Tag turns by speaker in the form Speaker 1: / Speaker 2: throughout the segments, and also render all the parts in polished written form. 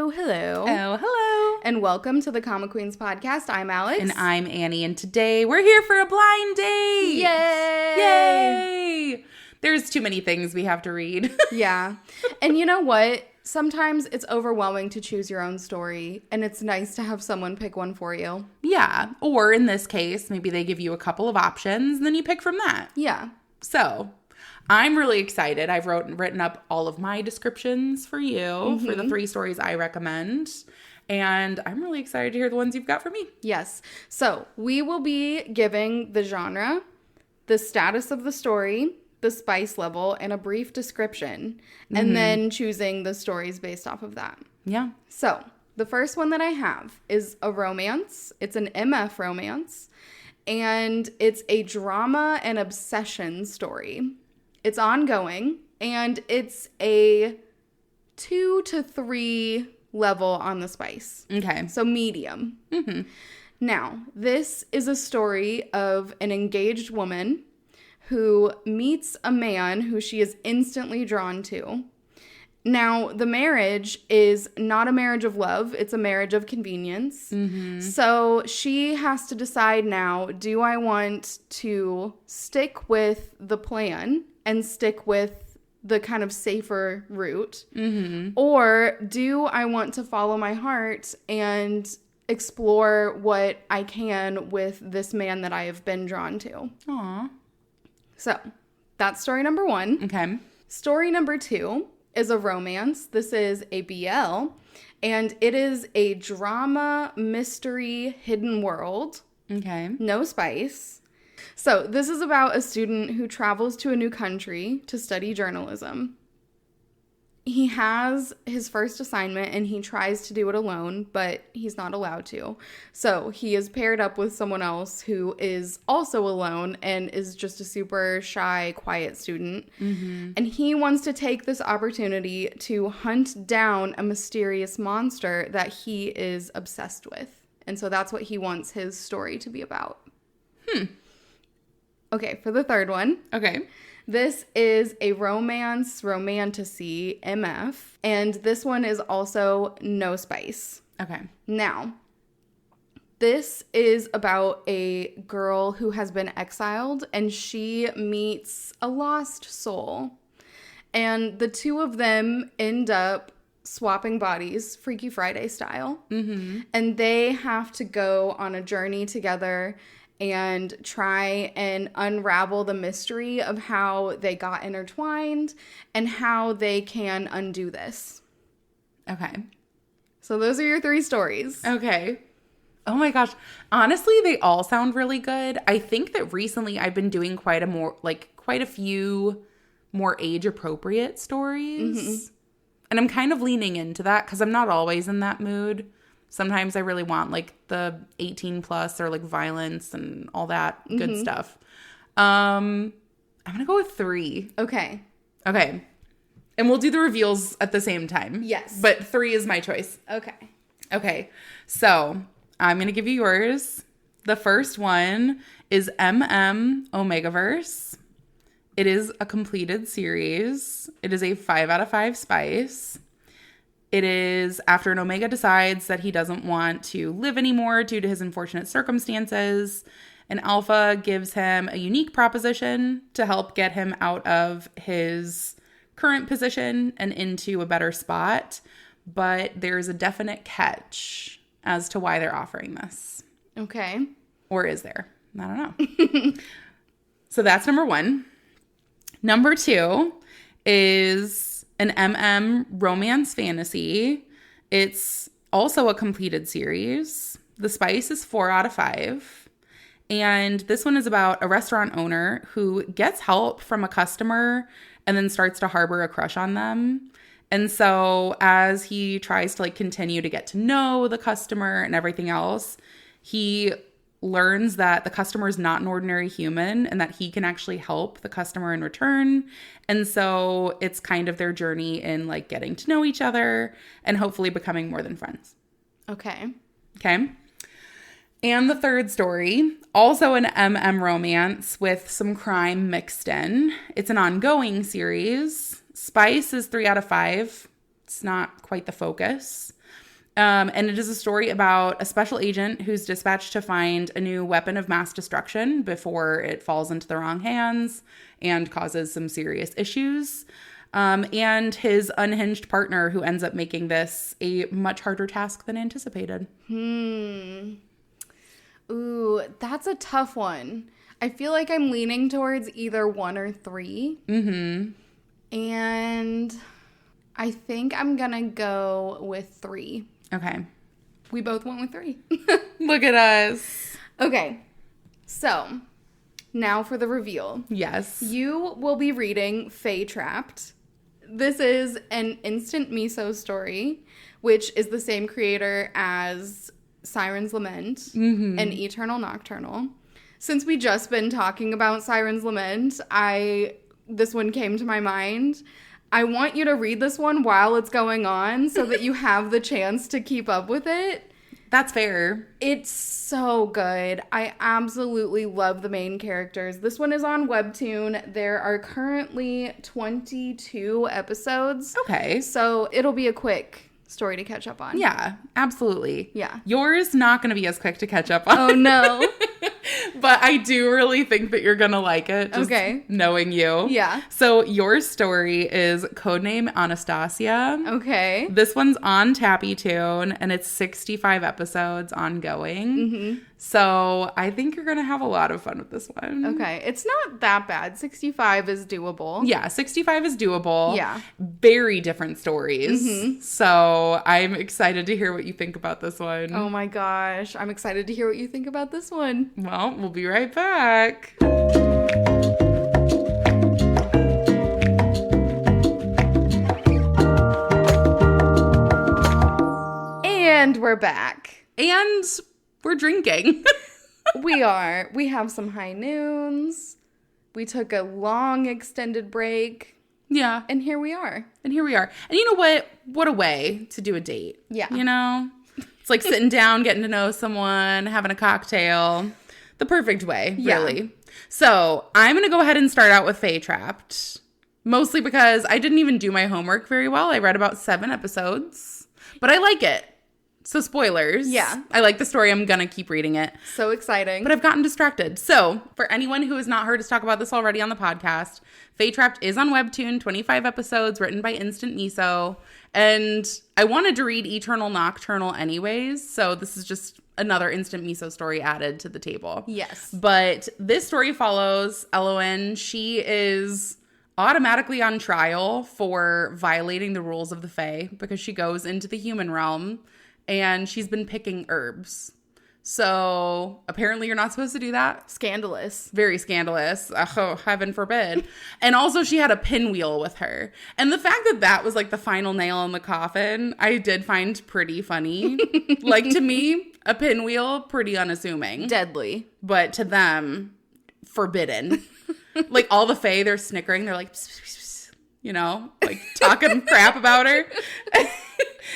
Speaker 1: Oh, hello.
Speaker 2: Oh, hello.
Speaker 1: And welcome to the Comic Queens podcast. I'm Alex.
Speaker 2: And I'm Annie, and today we're here for a blind date.
Speaker 1: Yay!
Speaker 2: Yay! There's too many things we have to read.
Speaker 1: Yeah. And you know what? Sometimes it's overwhelming to choose your own story, and it's nice to have someone pick one for you.
Speaker 2: Yeah. Or in this case, maybe they give you a couple of options, and then you pick from that.
Speaker 1: Yeah.
Speaker 2: So, I'm really excited. I've written up all of my descriptions for you for the 3 stories I recommend. And I'm really excited to hear the ones you've got for me.
Speaker 1: Yes. So, we will be giving the genre, the status of the story, the spice level, and a brief description, and then choosing the stories based off of that.
Speaker 2: Yeah.
Speaker 1: So, the first one that I have is a romance. It's an MF romance, and it's a drama and obsession story. It's ongoing, and it's a 2 to 3 level on the spice.
Speaker 2: Okay.
Speaker 1: So medium. Now, this is a story of an engaged woman who meets a man who she is instantly drawn to. Now, the marriage is not a marriage of love. It's a marriage of convenience. So she has to decide now, do I want to stick with the plan and stick with the kind of safer route? Or do I want to follow my heart and explore what I can with this man that I have been drawn to?
Speaker 2: Aw.
Speaker 1: So that's story number 1.
Speaker 2: Okay.
Speaker 1: Story number 2 is a romance. This is a BL, and it is a drama, mystery, hidden world.
Speaker 2: Okay.
Speaker 1: No spice. So this is about a student who travels to a new country to study journalism. He has his first assignment and he tries to do it alone, but he's not allowed to. So he is paired up with someone else who is also alone and is just a super shy, quiet student. And he wants to take this opportunity to hunt down a mysterious monster that he is obsessed with. And so that's what he wants his story to be about. Okay, for the third one.
Speaker 2: Okay.
Speaker 1: This is a romance, romantasy, MF, and this one is also no spice.
Speaker 2: Okay.
Speaker 1: Now, this is about a girl who has been exiled, and she meets a lost soul. And the two of them end up swapping bodies, Freaky Friday style. And they have to go on a journey together and try and unravel the mystery of how they got intertwined and how they can undo this.
Speaker 2: Okay.
Speaker 1: So those are your 3 stories.
Speaker 2: Okay. Oh my gosh. Honestly, they all sound really good. I think that recently I've been doing quite a few more age appropriate stories. And I'm kind of leaning into that because I'm not always in that mood. Sometimes I really want like the 18 plus or like violence and all that good stuff. I'm going to go with 3.
Speaker 1: Okay.
Speaker 2: Okay. And we'll do the reveals at the same time.
Speaker 1: Yes.
Speaker 2: But 3 is my choice.
Speaker 1: Okay.
Speaker 2: Okay. So I'm going to give you yours. The first one is Omegaverse. It is a completed series. It is a 5 out of 5 spice. It is after an Omega decides that he doesn't want to live anymore due to his unfortunate circumstances. An Alpha gives him a unique proposition to help get him out of his current position and into a better spot. But there's a definite catch as to why they're offering this.
Speaker 1: Okay.
Speaker 2: Or is there? I don't know. So that's number 1. Number 2 is an romance fantasy. It's also a completed series. The spice is 4 out of 5. And this one is about a restaurant owner who gets help from a customer and then starts to harbor a crush on them. And so as he tries to continue to get to know the customer and everything else, he learns that the customer is not an ordinary human and that he can actually help the customer in return. And so it's kind of their journey in getting to know each other and hopefully becoming more than friends.
Speaker 1: Okay.
Speaker 2: Okay. And the third story, also an romance with some crime mixed in. It's an ongoing series. Spice is 3 out of 5. It's not quite the focus. And it is a story about a special agent who's dispatched to find a new weapon of mass destruction before it falls into the wrong hands and causes some serious issues. And his unhinged partner who ends up making this a much harder task than anticipated.
Speaker 1: Ooh, that's a tough one. I feel like I'm leaning towards either 1 or 3. And I think I'm going to go with 3.
Speaker 2: Okay.
Speaker 1: We both went with 3.
Speaker 2: Look at us.
Speaker 1: Okay. So, now for the reveal.
Speaker 2: Yes.
Speaker 1: You will be reading Fae Trapped. This is an instant miso story, which is the same creator as Siren's Lament and Eternal Nocturnal. Since we just been talking about Siren's Lament, this one came to my mind. I want you to read this one while it's going on so that you have the chance to keep up with it.
Speaker 2: That's fair.
Speaker 1: It's so good. I absolutely love the main characters. This one is on Webtoon. There are currently 22 episodes.
Speaker 2: Okay.
Speaker 1: So it'll be a quick story to catch up on.
Speaker 2: Yeah, absolutely.
Speaker 1: Yeah.
Speaker 2: Yours not going to be as quick to catch up on.
Speaker 1: Oh, no.
Speaker 2: But I do really think that you're going to like it. Just knowing you.
Speaker 1: Yeah.
Speaker 2: So your story is Codename Anastasia.
Speaker 1: Okay.
Speaker 2: This one's on Tappytoon and it's 65 episodes ongoing. So I think you're going to have a lot of fun with this one.
Speaker 1: Okay. It's not that bad. 65 is doable.
Speaker 2: Yeah, 65 is doable.
Speaker 1: Yeah.
Speaker 2: Very different stories. So I'm excited to hear what you think about this one.
Speaker 1: Oh my gosh. I'm excited to hear what you think about this one.
Speaker 2: Well, we'll be right back.
Speaker 1: And we're back.
Speaker 2: And we're drinking.
Speaker 1: We are. We have some high noons. We took a long extended break.
Speaker 2: Yeah.
Speaker 1: And here we are.
Speaker 2: And you know what? What a way to do a date.
Speaker 1: Yeah.
Speaker 2: You know? It's like sitting down, getting to know someone, having a cocktail. The perfect way, really. Yeah. So I'm going to go ahead and start out with Fae Trapped. Mostly because I didn't even do my homework very well. I read about 7 episodes. But I like it. So spoilers.
Speaker 1: Yeah.
Speaker 2: I like the story. I'm going to keep reading it.
Speaker 1: So exciting.
Speaker 2: But I've gotten distracted. So for anyone who has not heard us talk about this already on the podcast, Fae Trapped is on Webtoon, 25 episodes written by Instant Miso. And I wanted to read Eternal Nocturnal anyways. So this is just another Instant Miso story added to the table.
Speaker 1: Yes.
Speaker 2: But this story follows Elowen. She is automatically on trial for violating the rules of the Fae because she goes into the human realm and she's been picking herbs. So apparently you're not supposed to do that.
Speaker 1: Scandalous.
Speaker 2: Very scandalous. Oh, heaven forbid. And also she had a pinwheel with her. And the fact that that was like the final nail in the coffin, I did find pretty funny. Like to me, a pinwheel, pretty unassuming.
Speaker 1: Deadly.
Speaker 2: But to them, forbidden. Like all the Fae, they're snickering. They're like, pss, pss, pss, you know, like talking crap about her.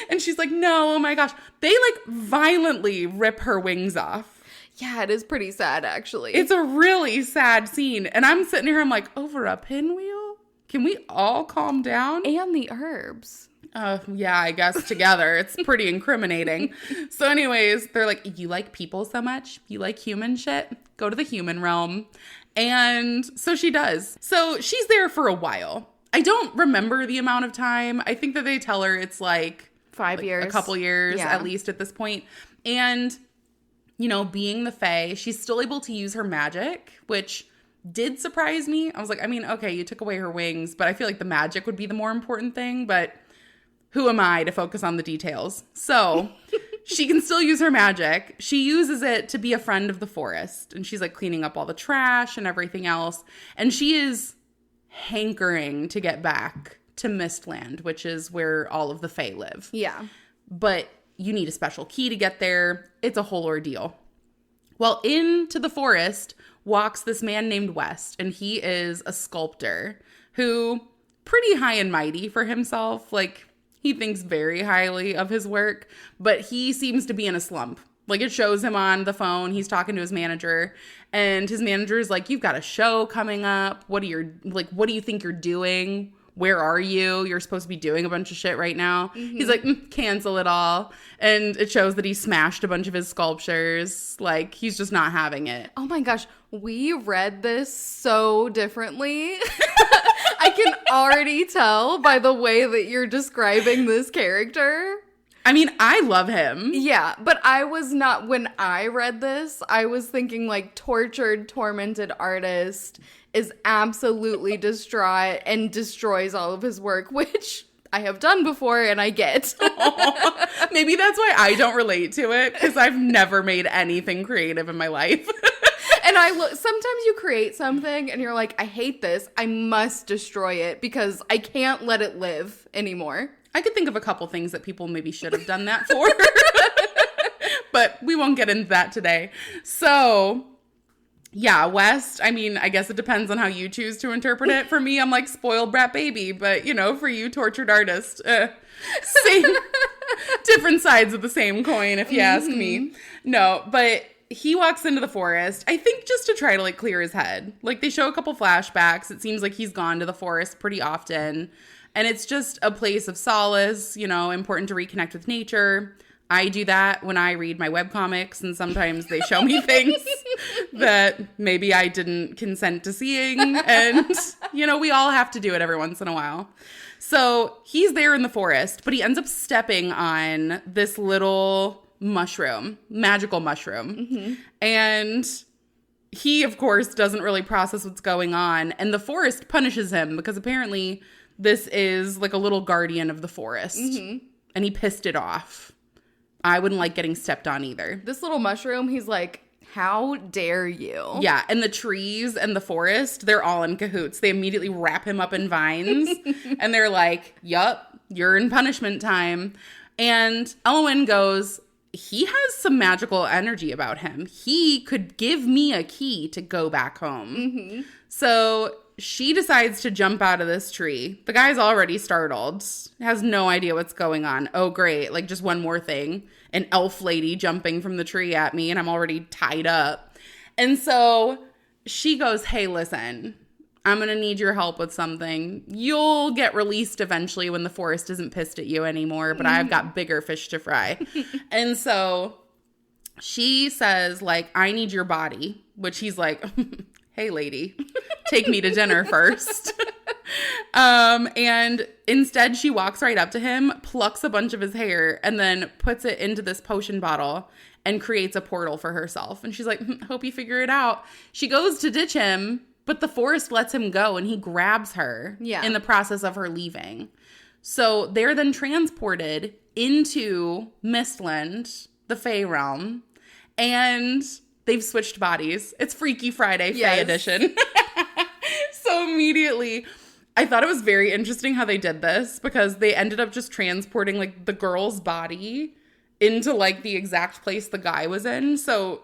Speaker 2: And she's like, no, oh my gosh. They like violently rip her wings off.
Speaker 1: Yeah, it is pretty sad, actually.
Speaker 2: It's a really sad scene. And I'm sitting here, I'm like, over a pinwheel? Can we all calm down?
Speaker 1: And the herbs.
Speaker 2: Yeah, I guess together. It's pretty incriminating. So anyways, they're like, you like people so much? You like human shit? Go to the human realm. And so she does. So she's there for a while. I don't remember the amount of time. I think that they tell her it's like
Speaker 1: 5 years.
Speaker 2: A couple years at least at this point. And, you know, being the Fae, she's still able to use her magic, which did surprise me. I was like, I mean, okay, you took away her wings, but I feel like the magic would be the more important thing. But who am I to focus on the details? So she can still use her magic. She uses it to be a friend of the forest. And she's like cleaning up all the trash and everything else. And she is hankering to get back to Mistland, which is where all of the Fae live.
Speaker 1: Yeah.
Speaker 2: But you need a special key to get there. It's a whole ordeal. Well, into the forest walks this man named West, and he is a sculptor who pretty high and mighty for himself. Like, he thinks very highly of his work, but he seems to be in a slump. Like, it shows him on the phone. He's talking to his manager, and his manager is like, you've got a show coming up. What do you think you're doing? where are you? You're supposed to be doing a bunch of shit right now. He's like, cancel it all. And it shows that he smashed a bunch of his sculptures. Like, he's just not having it.
Speaker 1: Oh my gosh, we read this so differently. I can already tell by the way that you're describing this character.
Speaker 2: I mean, I love him.
Speaker 1: Yeah, but I was not, when I read this, I was thinking like tortured, tormented artist is absolutely distraught and destroys all of his work, which I have done before and I get.
Speaker 2: Maybe that's why I don't relate to it, because I've never made anything creative in my life.
Speaker 1: And sometimes you create something and you're like, I hate this. I must destroy it because I can't let it live anymore.
Speaker 2: I could think of a couple things that people maybe should have done that for. But we won't get into that today. So, yeah, West, I mean, I guess it depends on how you choose to interpret it. For me, I'm like spoiled brat baby. But, you know, for you, tortured artist, same, different sides of the same coin, if you ask me. No, but he walks into the forest, I think just to try to, like, clear his head. Like, they show a couple flashbacks. It seems like he's gone to the forest pretty often. And it's just a place of solace, you know, important to reconnect with nature. I do that when I read my webcomics, and sometimes they show me things that maybe I didn't consent to seeing. And, you know, we all have to do it every once in a while. So he's there in the forest, but he ends up stepping on this little mushroom, magical mushroom. And he, of course, doesn't really process what's going on. And the forest punishes him because apparently this is like a little guardian of the forest. And he pissed it off. I wouldn't like getting stepped on either.
Speaker 1: This little mushroom, he's like, how dare you?
Speaker 2: Yeah, and the trees and the forest, they're all in cahoots. They immediately wrap him up in vines. And they're like, yup, you're in punishment time. And Elwyn goes, he has some magical energy about him. He could give me a key to go back home. So she decides to jump out of this tree. The guy's already startled, has no idea what's going on. Oh, great. Like, just one more thing. An elf lady jumping from the tree at me, and I'm already tied up. And so she goes, hey, listen, I'm going to need your help with something. You'll get released eventually when the forest isn't pissed at you anymore, but I've got bigger fish to fry. And so she says, like, I need your body, which he's like, hey, lady, take me to dinner first. And instead she walks right up to him, plucks a bunch of his hair, and then puts it into this potion bottle and creates a portal for herself. And she's like, hope you figure it out. She goes to ditch him, but the forest lets him go, and he grabs her in the process of her leaving. So they're then transported into Mistland, the Fae realm, and they've switched bodies. It's Freaky Friday, Fae edition. So immediately, I thought it was very interesting how they did this, because they ended up just transporting, like, the girl's body into, like, the exact place the guy was in. So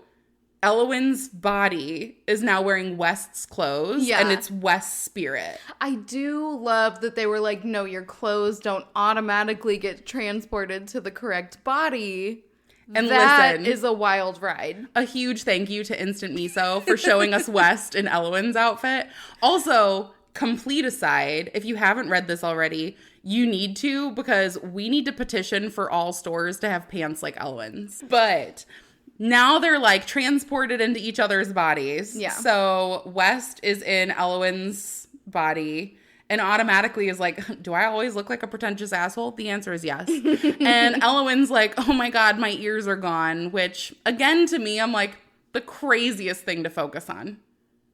Speaker 2: Elwyn's body is now wearing West's clothes, and it's West's spirit.
Speaker 1: I do love that they were like, no, your clothes don't automatically get transported to the correct body. And that is a wild ride.
Speaker 2: A huge thank you to Instant Miso for showing us West in Elwyn's outfit. Also, complete aside, if you haven't read this already, you need to, because we need to petition for all stores to have pants like Elwyn's. But now they're like transported into each other's bodies.
Speaker 1: Yeah.
Speaker 2: So West is in Elwyn's body and automatically is like, do I always look like a pretentious asshole? The answer is yes. And Elwyn's like, oh my God, my ears are gone. Which, again, to me, I'm like, the craziest thing to focus on.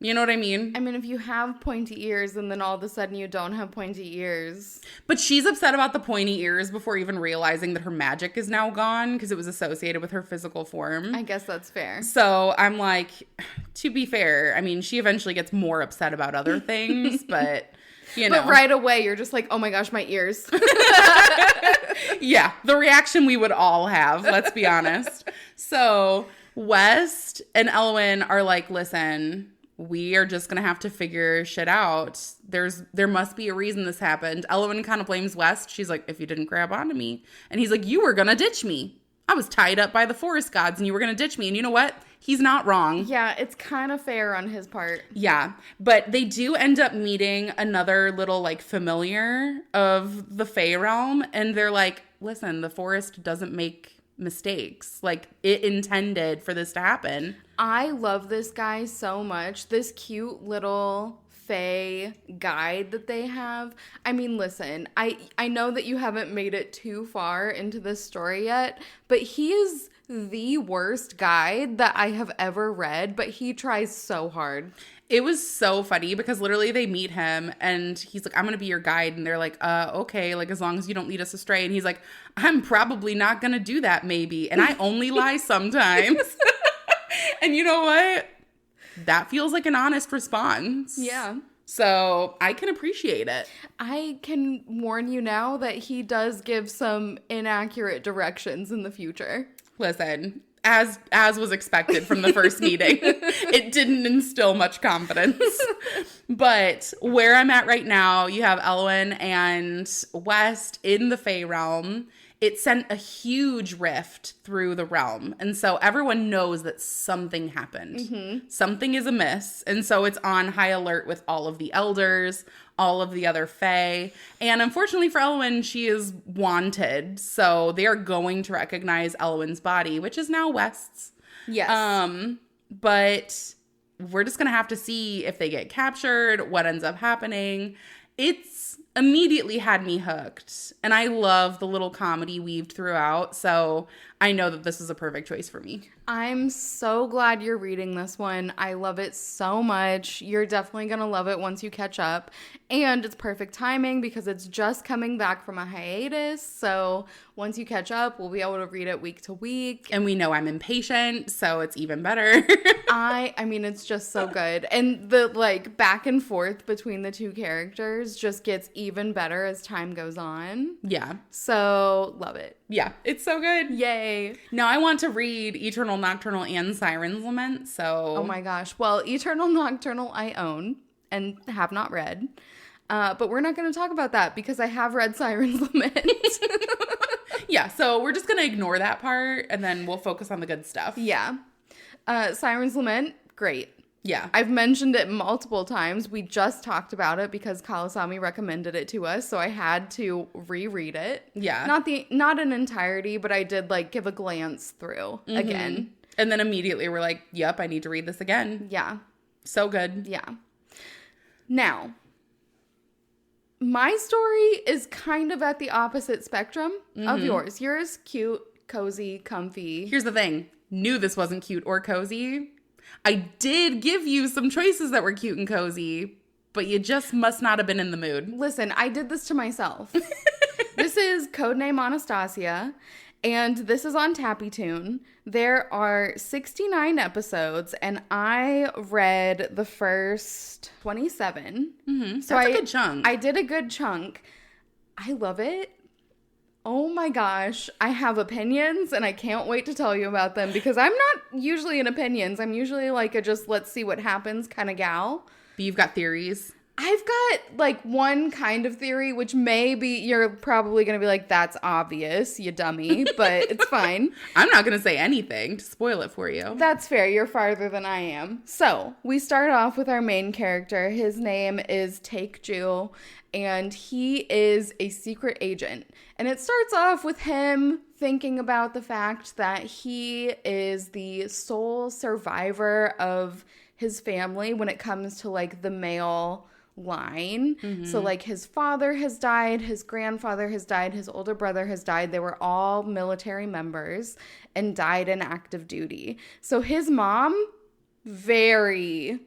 Speaker 2: You know what I mean?
Speaker 1: I mean, if you have pointy ears and then all of a sudden you don't have pointy ears.
Speaker 2: But she's upset about the pointy ears before even realizing that her magic is now gone because it was associated with her physical form.
Speaker 1: I guess that's fair.
Speaker 2: So I'm like, to be fair, I mean, she eventually gets more upset about other things, but... You know.
Speaker 1: But right away, you're just like, oh my gosh, my ears.
Speaker 2: Yeah, the reaction we would all have, let's be honest. So West and Elwyn are like, listen, we are just going to have to figure shit out. There must be a reason this happened. Elwyn kind of blames West. She's like, if you didn't grab onto me. And he's like, you were going to ditch me. I was tied up by the forest gods and you were going to ditch me. And you know what? he's not wrong.
Speaker 1: Yeah, it's kind of fair on his part.
Speaker 2: Yeah, but they do end up meeting another little, like, familiar of the Fae realm, and they're like, listen, the forest doesn't make mistakes. Like, it intended for this to happen.
Speaker 1: I love this guy so much. This cute little Fae guide that they have. I mean, listen, I know that you haven't made it too far into this story yet, but he is the worst guide that I have ever read, but he tries so hard.
Speaker 2: It was so funny because literally they meet him and he's like, I'm going to be your guide. And they're like, okay, like as long as you don't lead us astray. And he's like, I'm probably not going to do that maybe. And I only lie sometimes. And you know what? That feels like an honest response.
Speaker 1: Yeah.
Speaker 2: So I can appreciate it.
Speaker 1: I can warn you now that he does give some inaccurate directions in the future.
Speaker 2: Listen, as was expected from the first meeting, it didn't instill much confidence. But where I'm at right now, you have Elwyn and West in the Fae realm. It sent a huge rift through the realm. And so everyone knows that something happened. Mm-hmm. Something is amiss. And so it's on high alert with all of the elders, all of the other Fae. And unfortunately for Elwyn, she is wanted. So they are going to recognize Elwyn's body, which is now West's.
Speaker 1: Yes.
Speaker 2: But we're just going to have to see if they get captured, what ends up happening. It's immediately had me hooked. And I love the little comedy weaved throughout. So I know that this is a perfect choice for me.
Speaker 1: I'm so glad you're reading this one. I love it so much. You're definitely going to love it once you catch up. And it's perfect timing because it's just coming back from a hiatus. So once you catch up, we'll be able to read it week to week.
Speaker 2: And we know I'm impatient, so it's even better.
Speaker 1: I mean, it's just so good. And the like back and forth between the two characters just gets even better as time goes on.
Speaker 2: Yeah.
Speaker 1: So love it.
Speaker 2: Yeah, it's so good.
Speaker 1: Yay.
Speaker 2: Now I want to read Eternal Nocturnal and Siren's Lament, so...
Speaker 1: Oh my gosh. Well, Eternal Nocturnal I own and have not read. But we're not going to talk about that because I have read Siren's Lament.
Speaker 2: Yeah, so we're just going to ignore that part and then we'll focus on the good stuff.
Speaker 1: Yeah. Siren's Lament, great.
Speaker 2: Yeah.
Speaker 1: I've mentioned it multiple times. We just talked about it because Kalasami recommended it to us, so I had to reread it.
Speaker 2: Yeah.
Speaker 1: Not in entirety, but I did like give a glance through again.
Speaker 2: And then immediately we're like, yep, I need to read this again.
Speaker 1: Yeah.
Speaker 2: So good.
Speaker 1: Yeah. Now, my story is kind of at the opposite spectrum of yours. Yours, cute, cozy, comfy.
Speaker 2: Here's the thing. Knew this wasn't cute or cozy. I did give you some choices that were cute and cozy, but you just must not have been in the mood.
Speaker 1: Listen, I did this to myself. This is Codename Anastasia, and this is on TappyToon. There are 69 episodes, and I read the first 27.
Speaker 2: Mm-hmm. So that's a good chunk.
Speaker 1: I did a good chunk. I love it. Oh my gosh, I have opinions and I can't wait to tell you about them because I'm not usually in opinions. I'm usually like a just let's see what happens kind of gal.
Speaker 2: But you've got theories.
Speaker 1: I've got like one kind of theory, which maybe you're probably going to be like, that's obvious, you dummy, but it's fine.
Speaker 2: I'm not going to say anything to spoil it for you.
Speaker 1: That's fair. You're farther than I am. So we start off with our main character. His name is Taekju, and he is a secret agent. And it starts off with him thinking about the fact that he is the sole survivor of his family when it comes to like the male line. Mm-hmm. So like his father has died, his grandfather has died, his older brother has died. They were all military members and died in active duty. So his mom, very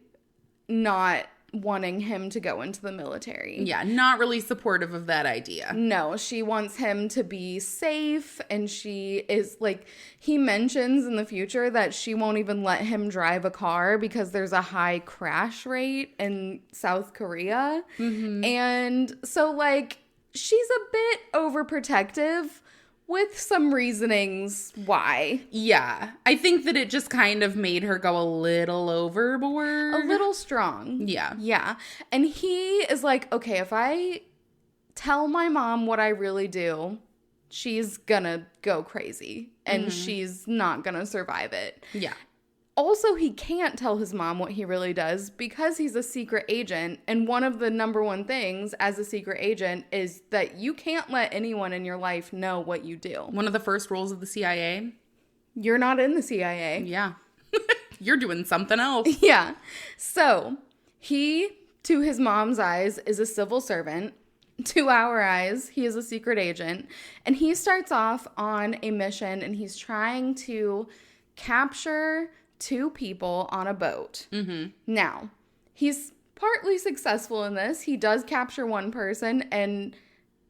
Speaker 1: not wanting him to go into the military.
Speaker 2: Yeah, not really supportive of that idea.
Speaker 1: No, she wants him to be safe, and she is like, he mentions in the future that she won't even let him drive a car because there's a high crash rate in South Korea. Mm-hmm. And so like, she's a bit overprotective with some reasonings why.
Speaker 2: Yeah. I think that it just kind of made her go a little overboard.
Speaker 1: A little strong.
Speaker 2: Yeah.
Speaker 1: Yeah. And he is like, okay, if I tell my mom what I really do, she's gonna go crazy and she's not gonna survive it.
Speaker 2: Yeah.
Speaker 1: Also, he can't tell his mom what he really does because he's a secret agent. And one of the number one things as a secret agent is that you can't let anyone in your life know what you do.
Speaker 2: One of the first rules of the CIA.
Speaker 1: You're not in the CIA.
Speaker 2: Yeah. You're doing something else.
Speaker 1: Yeah. So he, to his mom's eyes, is a civil servant. To our eyes, he is a secret agent. And he starts off on a mission, and he's trying to capture 2 people on a boat. Mm-hmm. Now, he's partly successful in this. He does capture one person and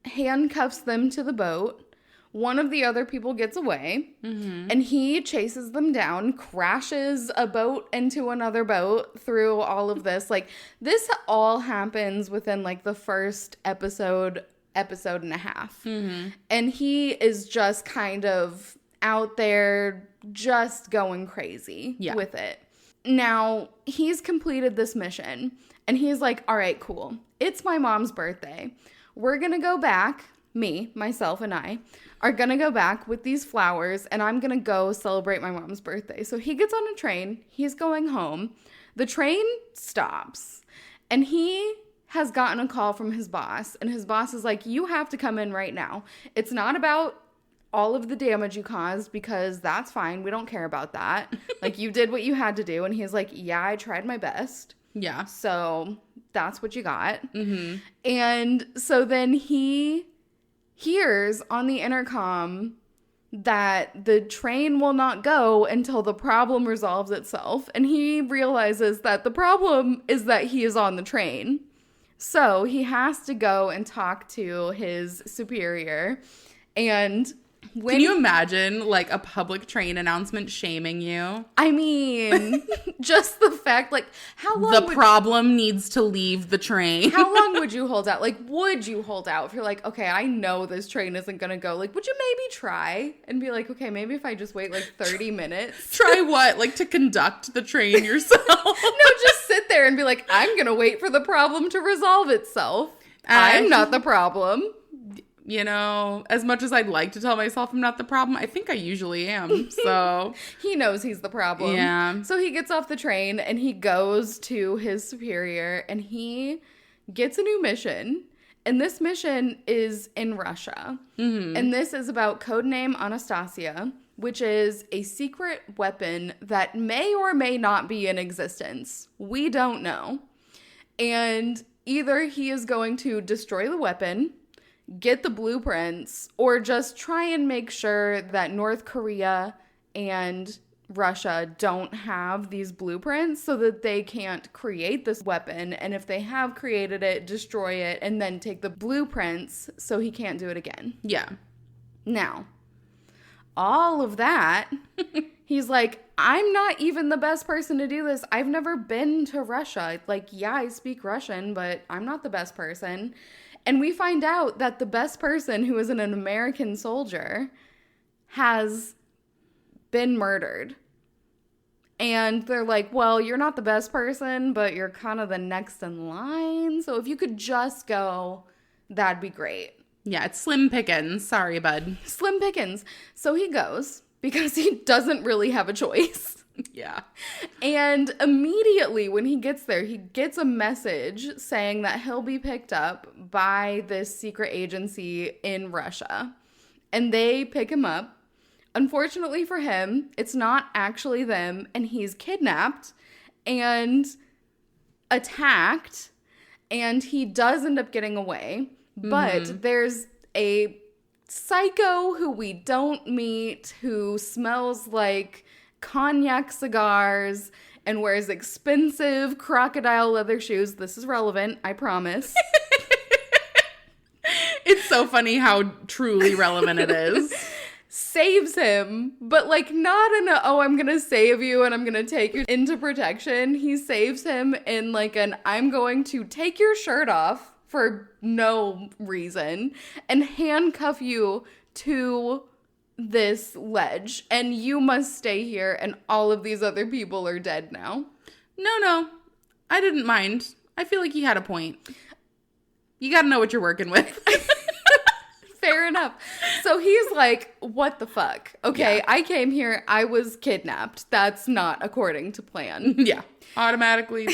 Speaker 1: handcuffs them to the boat. One of the other people gets away, and he chases them down, crashes a boat into another boat through all of this. Like, this all happens within, like, the first episode and a half. Mm-hmm. And he is just kind of out there just going crazy with it. Now, he's completed this mission, and he's like, all right, cool. It's my mom's birthday. We're going to go back. Me, myself, and I are going to go back with these flowers, and I'm going to go celebrate my mom's birthday. So he gets on a train. He's going home. The train stops, and he has gotten a call from his boss, and his boss is like, you have to come in right now. It's not about all of the damage you caused, because that's fine. We don't care about that. Like, you did what you had to do. And he's like, yeah, I tried my best.
Speaker 2: Yeah.
Speaker 1: So that's what you got. Mm-hmm. And so then he hears on the intercom that the train will not go until the problem resolves itself. And he realizes that the problem is that he is on the train. So he has to go and talk to his superior. And
Speaker 2: can you imagine, like, a public train announcement shaming you?
Speaker 1: I mean, just the fact, like, how long
Speaker 2: the problem needs to leave the train.
Speaker 1: How long would you hold out? Like, would you hold out if you're like, okay, I know this train isn't going to go? Like, would you maybe try and be like, okay, maybe if I just wait, like, 30 minutes?
Speaker 2: Try what? Like, to conduct the train yourself?
Speaker 1: No, just sit there and be like, I'm going to wait for the problem to resolve itself. I'm not the problem.
Speaker 2: You know, as much as I'd like to tell myself I'm not the problem, I think I usually am. So
Speaker 1: he knows he's the problem.
Speaker 2: Yeah.
Speaker 1: So he gets off the train and he goes to his superior and he gets a new mission. And this mission is in Russia. Mm-hmm. And this is about Codename Anastasia, which is a secret weapon that may or may not be in existence. We don't know. And either he is going to destroy the weapon, get the blueprints, or just try and make sure that North Korea and Russia don't have these blueprints so that they can't create this weapon. And if they have created it, destroy it, and then take the blueprints so he can't do it again.
Speaker 2: Yeah.
Speaker 1: Now, all of that, he's like, I'm not even the best person to do this. I've never been to Russia. Like, yeah, I speak Russian, but I'm not the best person. And we find out that the best person, who is an American soldier, has been murdered. And they're like, well, you're not the best person, but you're kind of the next in line. So if you could just go, that'd be great.
Speaker 2: Yeah, it's slim pickings. Sorry, bud.
Speaker 1: Slim pickings. So he goes because he doesn't really have a choice.
Speaker 2: Yeah.
Speaker 1: And immediately when he gets there, he gets a message saying that he'll be picked up by this secret agency in Russia. And they pick him up. Unfortunately for him, it's not actually them, and he's kidnapped and attacked, and he does end up getting away. Mm-hmm. But there's a psycho who we don't meet, who smells like cognac cigars and wears expensive crocodile leather shoes. This is relevant, I promise.
Speaker 2: It's so funny how truly relevant it is.
Speaker 1: Saves him, but like not in a, oh, I'm gonna save you and I'm gonna take you into protection. He saves him in like an, I'm going to take your shirt off for no reason and handcuff you to this ledge, and you must stay here, and all of these other people are dead now.
Speaker 2: No, I didn't mind. I feel like he had a point. You gotta know what you're working with.
Speaker 1: Fair enough. So he's like, what the fuck? Okay,
Speaker 2: Yeah.
Speaker 1: I came here. I was kidnapped. That's not according to plan.
Speaker 2: Yeah. Automatically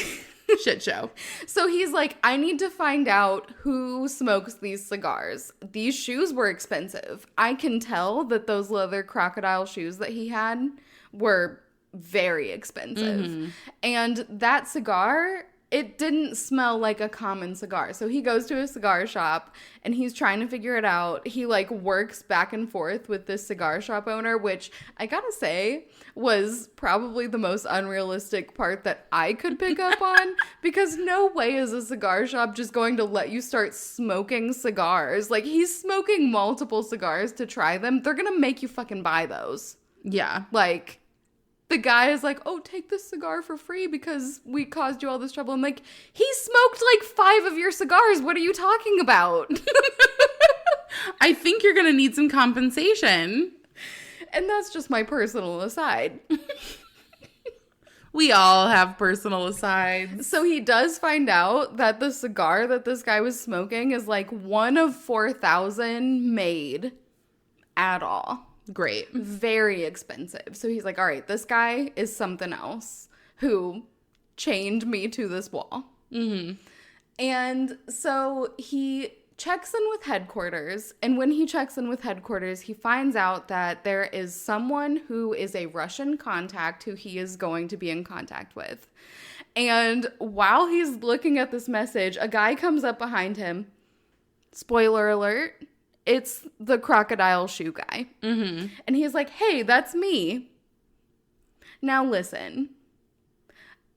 Speaker 2: shit show.
Speaker 1: So he's like, I need to find out who smokes these cigars. These shoes were expensive. I can tell that those leather crocodile shoes that he had were very expensive. And that cigar, it didn't smell like a common cigar. So he goes to a cigar shop and he's trying to figure it out. He like works back and forth with this cigar shop owner, which I gotta say was probably the most unrealistic part that I could pick up on, because no way is a cigar shop just going to let you start smoking cigars. Like, he's smoking multiple cigars to try them. They're gonna make you fucking buy those.
Speaker 2: Yeah.
Speaker 1: Like, the guy is like, oh, take this cigar for free because we caused you all this trouble. I'm like, he smoked like 5 of your cigars. What are you talking about?
Speaker 2: I think you're going to need some compensation.
Speaker 1: And that's just my personal aside.
Speaker 2: We all have personal asides.
Speaker 1: So he does find out that the cigar that this guy was smoking is like one of 4,000 made at all.
Speaker 2: Great.
Speaker 1: Very expensive. So he's like, all right, this guy is something else who chained me to this wall. And so he checks in with headquarters. And when he checks in with headquarters, he finds out that there is someone who is a Russian contact who he is going to be in contact with. And while he's looking at this message, a guy comes up behind him. Spoiler alert. It's the crocodile shoe guy. And he's like, hey, that's me. Now listen,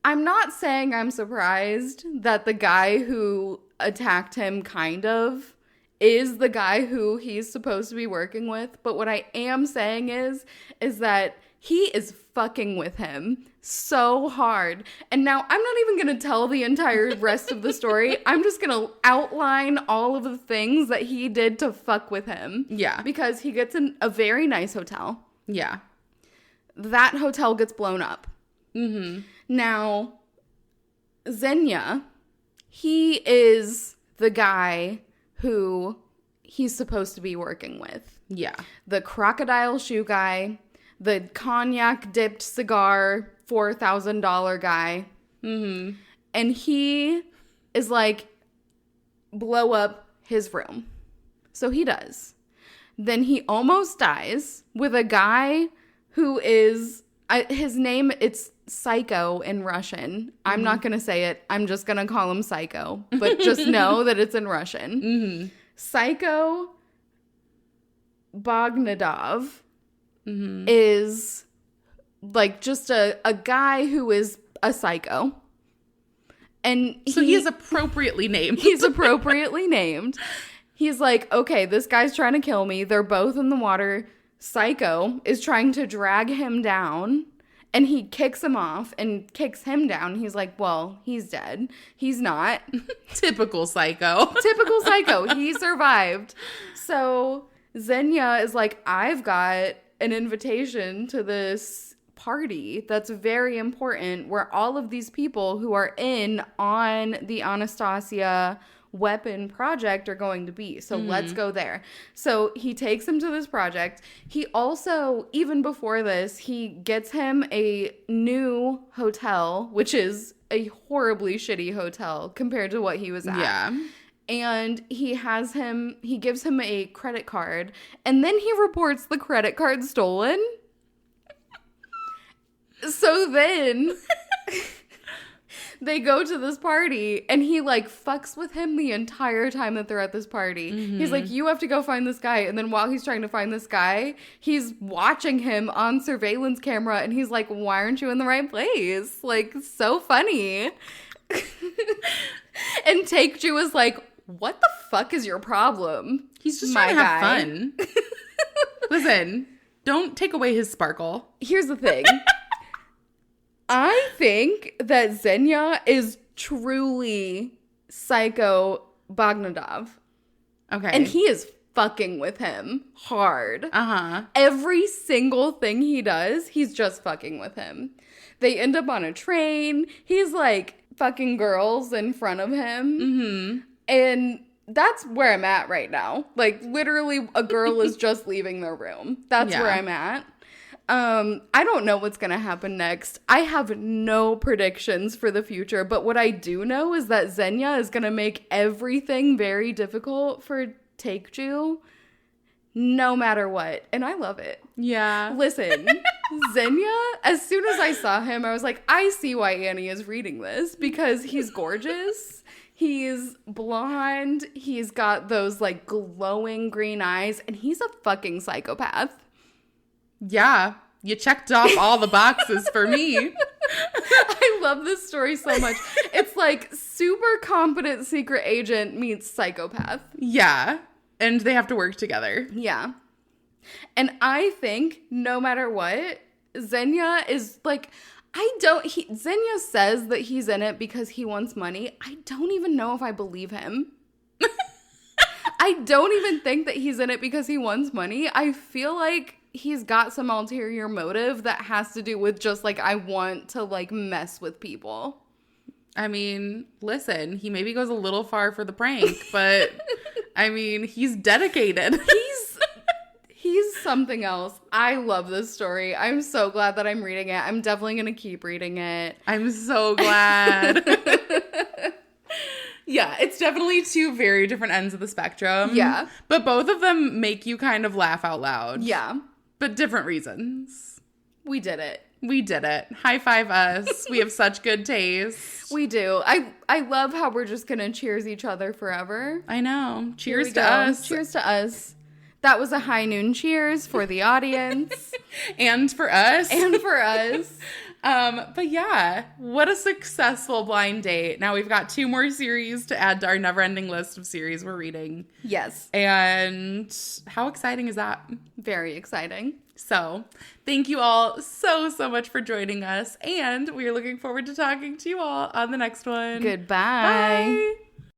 Speaker 1: I'm not saying I'm surprised that the guy who attacked him kind of is the guy who he's supposed to be working with. But what I am saying is that he is fucking with him so hard. And now I'm not even going to tell the entire rest of the story. I'm just going to outline all of the things that he did to fuck with him.
Speaker 2: Yeah.
Speaker 1: Because he gets in a very nice hotel.
Speaker 2: Yeah.
Speaker 1: That hotel gets blown up. Now, Xenia, he is the guy who he's supposed to be working with.
Speaker 2: Yeah.
Speaker 1: The crocodile shoe guy, the cognac dipped cigar $4,000 guy. And he is like, blow up his room. So he does. Then he almost dies with a guy who is, his name, it's Psycho in Russian. I'm not going to say it. I'm just going to call him Psycho. But just know that it's in Russian. Psycho Bognadov is like just a guy who is a psycho. And
Speaker 2: so he is appropriately named.
Speaker 1: He's appropriately named. He's like, okay, this guy's trying to kill me. They're both in the water. Psycho is trying to drag him down. And he kicks him off and kicks him down. He's like, well, he's dead. He's not.
Speaker 2: Typical Psycho.
Speaker 1: Typical Psycho. He survived. So Xenia is like, I've got an invitation to this party that's very important where all of these people who are in on the Anastasia weapon project are going to be. So let's go there. So he takes him to this project. He also, even before this, he gets him a new hotel, which is a horribly shitty hotel compared to what he was at.
Speaker 2: Yeah.
Speaker 1: And he gives him a credit card, and then he reports the credit card stolen. So then they go to this party, and he like fucks with him the entire time that they're at this party. He's like, you have to go find this guy. And then while he's trying to find this guy, he's watching him on surveillance camera, and he's like, why aren't you in the right place? Like, so funny. And Taekju is like, what the fuck is your problem?
Speaker 2: He's just trying to have fun. Listen, don't take away his sparkle.
Speaker 1: Here's the thing. I think that Xenia is truly Psycho Bognadov.
Speaker 2: Okay.
Speaker 1: And he is fucking with him hard.
Speaker 2: Uh-huh.
Speaker 1: Every single thing he does, he's just fucking with him. They end up on a train. He's like fucking girls in front of him. And that's where I'm at right now. Like, literally, a girl is just leaving their room. That's where I'm at. I don't know what's going to happen next. I have no predictions for the future, but what I do know is that Xenia is going to make everything very difficult for Taekju, no matter what. And I love it.
Speaker 2: Yeah.
Speaker 1: Listen, Xenia, as soon as I saw him, I was like, I see why Annie is reading this, because he's gorgeous. He's blonde. He's got those, like, glowing green eyes, and he's a fucking psychopath.
Speaker 2: Yeah. You checked off all the boxes for me.
Speaker 1: I love this story so much. It's like super competent secret agent meets psychopath.
Speaker 2: Yeah. And they have to work together.
Speaker 1: Yeah. And I think no matter what, Xenia is like, Xenia says that he's in it because he wants money. I don't even know if I believe him. I don't even think that he's in it because he wants money. I feel like he's got some ulterior motive that has to do with just like, I want to like mess with people.
Speaker 2: I mean, listen, he maybe goes a little far for the prank, but I mean, he's dedicated. He's something else. I love this story. I'm so glad that I'm reading it. I'm definitely going to keep reading it. I'm so glad. Yeah, it's definitely two very different ends of the spectrum.
Speaker 1: Yeah.
Speaker 2: But both of them make you kind of laugh out loud.
Speaker 1: Yeah.
Speaker 2: But different reasons.
Speaker 1: We did it.
Speaker 2: We did it. High five us. We have such good taste.
Speaker 1: We do. I love how we're just going to cheers each other forever.
Speaker 2: I know. Cheers to us.
Speaker 1: Cheers to us. That was a high noon cheers for the audience.
Speaker 2: And for us.
Speaker 1: And for us.
Speaker 2: But yeah, what a successful blind date. Now we've got 2 more series to add to our never-ending list of series we're reading.
Speaker 1: Yes.
Speaker 2: And how exciting is that?
Speaker 1: Very exciting.
Speaker 2: So thank you all so much for joining us. And we are looking forward to talking to you all on the next one.
Speaker 1: Goodbye.
Speaker 2: Bye.